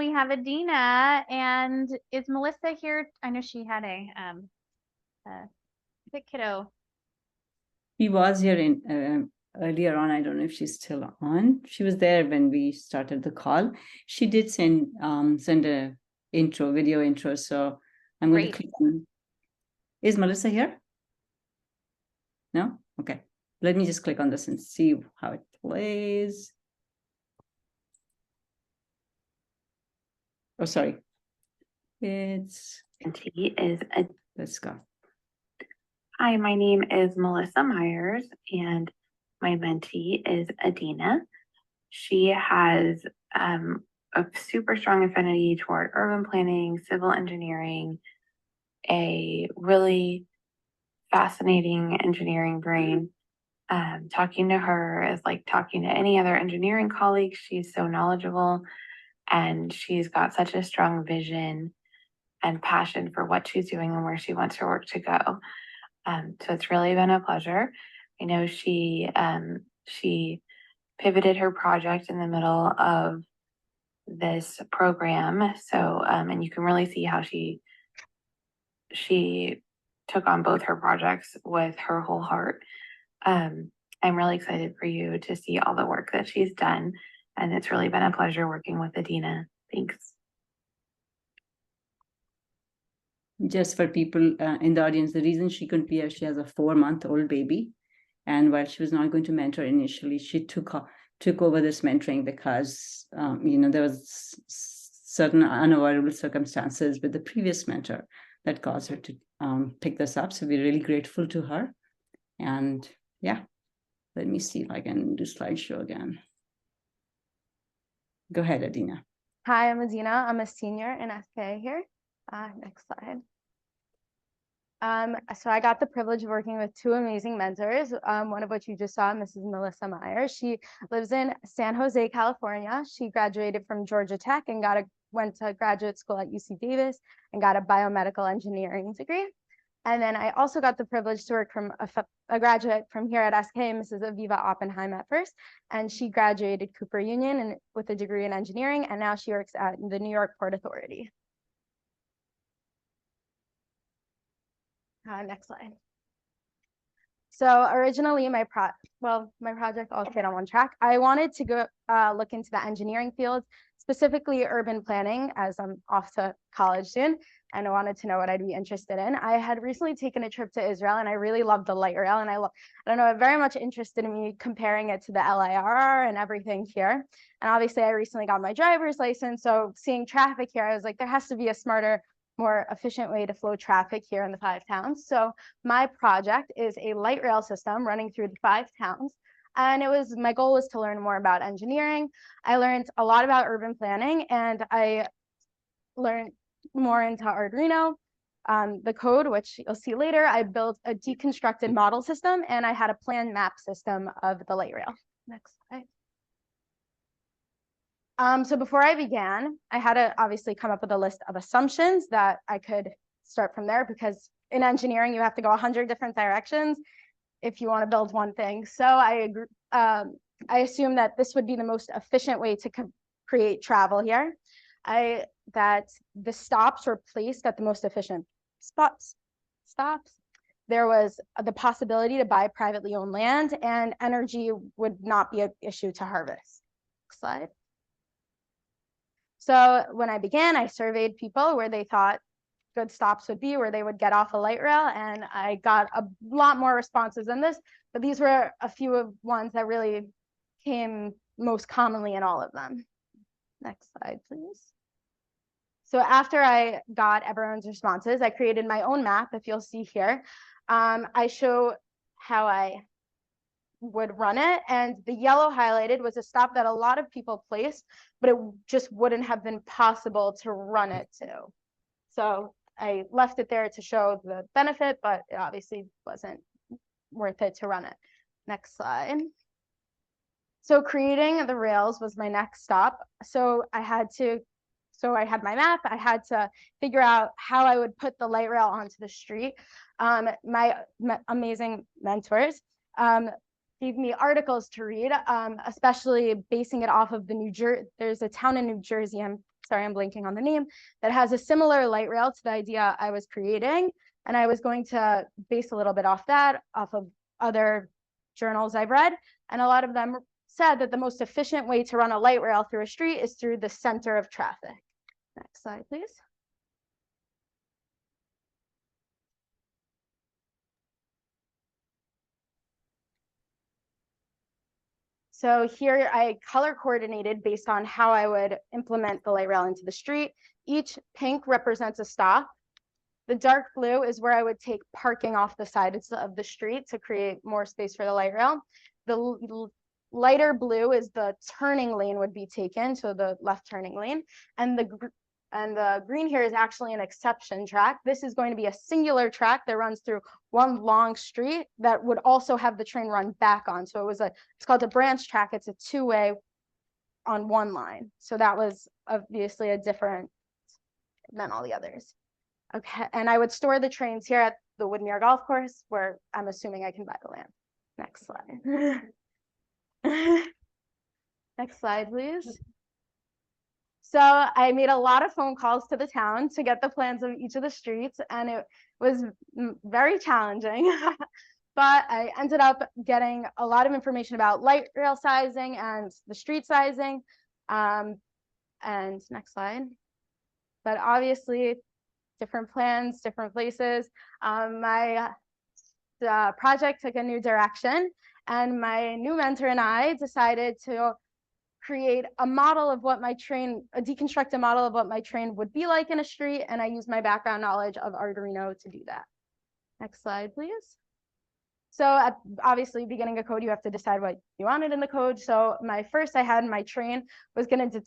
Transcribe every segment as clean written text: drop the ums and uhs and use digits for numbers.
we have Adina, and is Melissa here? I know she had a kiddo. She was here in earlier on. I don't know if she's still on. She was there when we started the call. She did send a video intro. So I'm going to click on. Is Melissa here? No? Okay. Let me just click on this and see how it plays. Oh, sorry. It's let's go. Hi, my name is Melissa Myers, and my mentee is Adina. She has a super strong affinity toward urban planning, civil engineering, a really fascinating engineering brain. Talking to her is like talking to any other engineering colleague. She's so knowledgeable, and she's got such a strong vision and passion for what she's doing and where she wants her work to go. So it's really been a pleasure. I know she pivoted her project in the middle of this program. So, and you can really see how she took on both her projects with her whole heart. I'm really excited for you to see all the work that she's done. And it's really been a pleasure working with Adina. Thanks. Just for people in the audience, the reason she couldn't be here, she has a 4-month-old baby. And while she was not going to mentor initially, she took over this mentoring because, there was certain unavoidable circumstances with the previous mentor that caused her to pick this up. So we're really grateful to her. And yeah, let me see if I can do slideshow again. Go ahead, Adina. Hi, I'm Adina. I'm a senior in SKA here. Next slide. So I got the privilege of working with two amazing mentors, one of which you just saw, Mrs. Melissa Myers. She lives in San Jose, California. She graduated from Georgia Tech and went to graduate school at UC Davis and got a biomedical engineering degree. And then I also got the privilege to work from a graduate from here at SK, Mrs. Aviva Oppenheim at first, and she graduated Cooper Union with a degree in engineering, and now she works at the New York Port Authority. Next slide. So originally my project all stayed on one track. I wanted to go look into the engineering field, specifically urban planning, as I'm off to college soon, and I wanted to know what I'd be interested in. I had recently taken a trip to Israel, and I really loved the light rail, and I don't know, very much interested in me comparing it to the LIRR and everything here. And obviously I recently got my driver's license, so seeing traffic here, I was like, there has to be a smarter, more efficient way to flow traffic here in the 5 towns. So my project is a light rail system running through the 5 towns. And my goal was to learn more about engineering. I learned a lot about urban planning, and I learned more into Arduino, the code, which you'll see later. I built a deconstructed model system, and I had a planned map system of the light rail. Next slide. So before I began, I had to obviously come up with a list of assumptions that I could start from there, because in engineering, you have to go 100 different directions if you want to build one thing. So I assumed that this would be the most efficient way to create travel here. That the stops were placed at the most efficient stops. There was the possibility to buy privately owned land, and energy would not be an issue to harvest. Next slide. So when I began, I surveyed people where they thought good stops would be, where they would get off a light rail, and I got a lot more responses than this, but these were a few of ones that really came most commonly in all of them. Next slide, please. So after I got everyone's responses, I created my own map, if you'll see here. I show how I would run it, and the yellow highlighted was a stop that a lot of people placed, but it just wouldn't have been possible to run it to. So I left it there to show the benefit, but it obviously wasn't worth it to run it. Next slide. So creating the rails was my next stop. So I had my map. I had to figure out how I would put the light rail onto the street. My amazing mentors gave me articles to read, especially basing it off of there's a town in New Jersey, I'm sorry, I'm blanking on the name, that has a similar light rail to the idea I was creating. And I was going to base a little bit off that, off of other journals I've read. And a lot of them said that the most efficient way to run a light rail through a street is through the center of traffic. Next slide, please. So here I color coordinated based on how I would implement the light rail into the street. Each pink represents a stop. The dark blue is where I would take parking off the sides of the street to create more space for the light rail. The lighter blue is the turning lane would be taken, so the left turning lane. And the green here is actually an exception track. This is going to be a singular track that runs through one long street that would also have the train run back on. So it's called a branch track. It's a two-way on one line. So that was obviously a different than all the others. Okay, and I would store the trains here at the Woodmere Golf Course, where I'm assuming I can buy the land. Next slide. Next slide, please. So I made a lot of phone calls to the town to get the plans of each of the streets, and it was very challenging. But I ended up getting a lot of information about light rail sizing and the street sizing. And next slide. But obviously, different plans, different places. My project took a new direction, and my new mentor and I decided to create a model of what my train, deconstruct a model of what my train would be like in a street, and I used my background knowledge of Arduino to do that. Next slide, please. So obviously, beginning a code, you have to decide what you wanted in the code. So my train was going to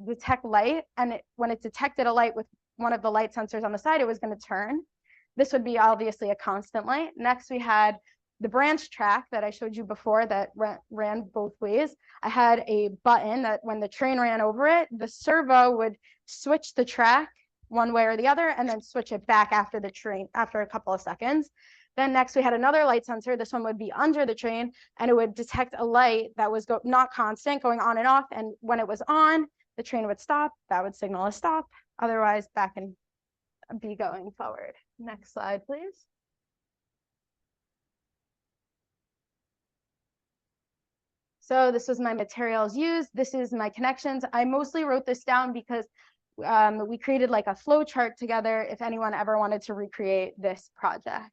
detect light, and when it detected a light with one of the light sensors on the side, it was going to turn. This would be obviously a constant light. Next, we had the branch track that I showed you before that ran both ways. I had a button that when the train ran over it, the servo would switch the track one way or the other and then switch it back after the train, after a couple of seconds. Then next we had another light sensor. This one would be under the train, and it would detect a light that was not constant, going on and off. And when it was on, the train would stop. That would signal a stop. Otherwise, back and be going forward. Next slide, please. So this was my materials used. This is my connections. I mostly wrote this down because we created like a flow chart together if anyone ever wanted to recreate this project.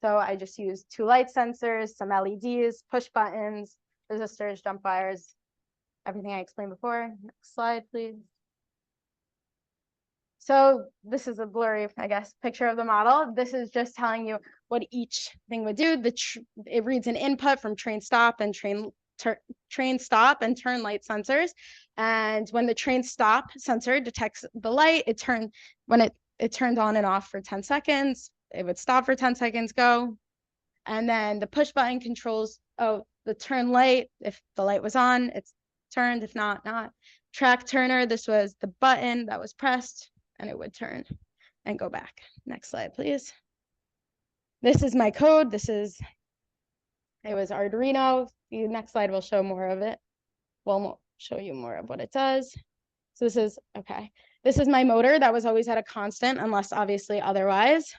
So I just used 2 light sensors, some LEDs, push buttons, resistors, jump wires, everything I explained before. Next slide, please. So this is a blurry, I guess, picture of the model. This is just telling you what each thing would do. It reads an input from train stop and train stop and turn light sensors. And when the train stop sensor detects the light, when it turned on and off for 10 seconds, it would stop for 10 seconds, go. And then the push button controls the turn light. If the light was on, it's turned. If not, not. Track turner, this was the button that was pressed and it would turn and go back. Next slide, please. This is my code. It was Arduino. The next slide will show more of it. We'll show you more of what it does. So this is my motor that was always at a constant unless obviously otherwise.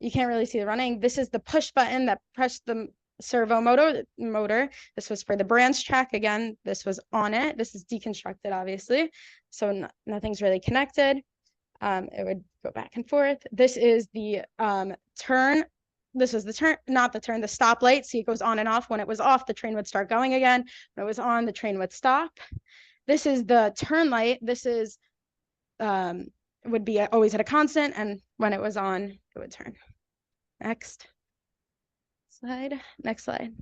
You can't really see the running. This is the push button that pressed the servo motor. This was for the branch track. Again, this was on it. This is deconstructed, obviously. So nothing's really connected. It would go back and forth. This is the turn. This was the turn, not the turn, the stop light. See, it goes on and off. When it was off, the train would start going again. When it was on, the train would stop. This is the turn light. This is would be always at a constant, and when it was on, it would turn. Next slide. Next slide.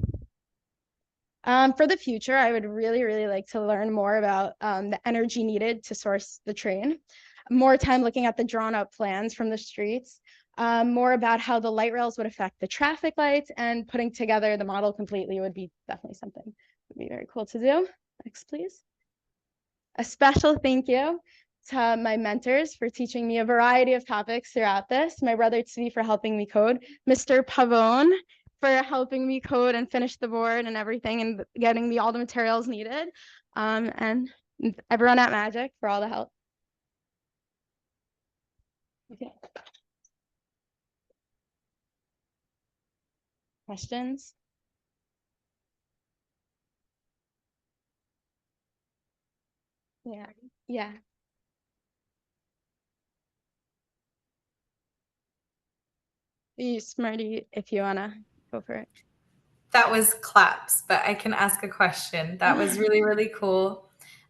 For the future, I would really, really like to learn more about the energy needed to source the train, more time looking at the drawn up plans from the streets, more about how the light rails would affect the traffic lights, and putting together the model completely would be definitely something that would be very cool to do. Next, please. A special thank you to my mentors for teaching me a variety of topics throughout this, my brother Tzvi for helping me code, Mr. Pavone for helping me code and finish the board and everything and getting me all the materials needed, and everyone at Magic for all the help. questions? Yeah, yeah. You Smarty, if you wanna go for it. That was claps, but I can ask a question. That was really, really cool.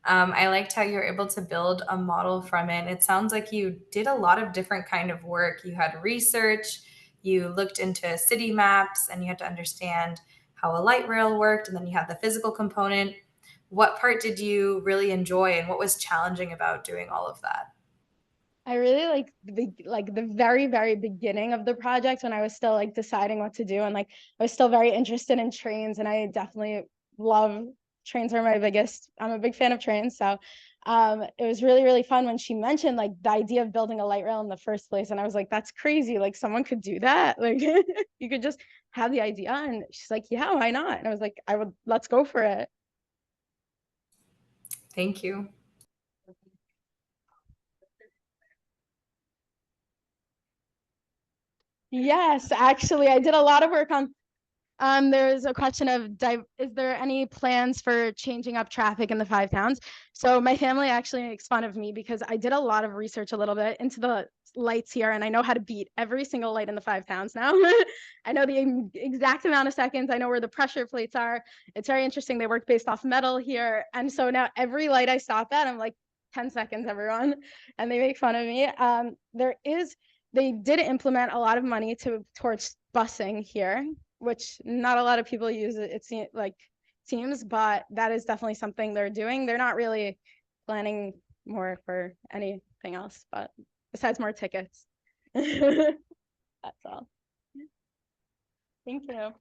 I liked how you were able to build a model from it. It sounds like you did a lot of different kind of work. You had research, you looked into city maps, and you had to understand how a light rail worked, and then you had the physical component. What part did you really enjoy, and what was challenging about doing all of that? I really like the very, very beginning of the project when I was still like deciding what to do, and like I was still very interested in trains, and I definitely love trains are my biggest. I'm a big fan of trains, so it was really, really fun when she mentioned like the idea of building a light rail in the first place, and I was like, that's crazy, like someone could do that, like you could just have the idea, and she's like, yeah, why not? And I was like, let's go for it. Thank you. Yes, actually, I did a lot of work on. There's a question of, is there any plans for changing up traffic in the 5 towns? So my family actually makes fun of me because I did a lot of research a little bit into the lights here, and I know how to beat every single light in the 5 towns now. I know the exact amount of seconds. I know where the pressure plates are. It's very interesting. They work based off metal here. And so now every light I stop at, I'm like, 10 seconds, everyone. And they make fun of me. They did implement a lot of money towards busing here, which not a lot of people use it seems, but that is definitely something they're doing. They're not really planning more for anything else, but besides more tickets. That's all. Thank you.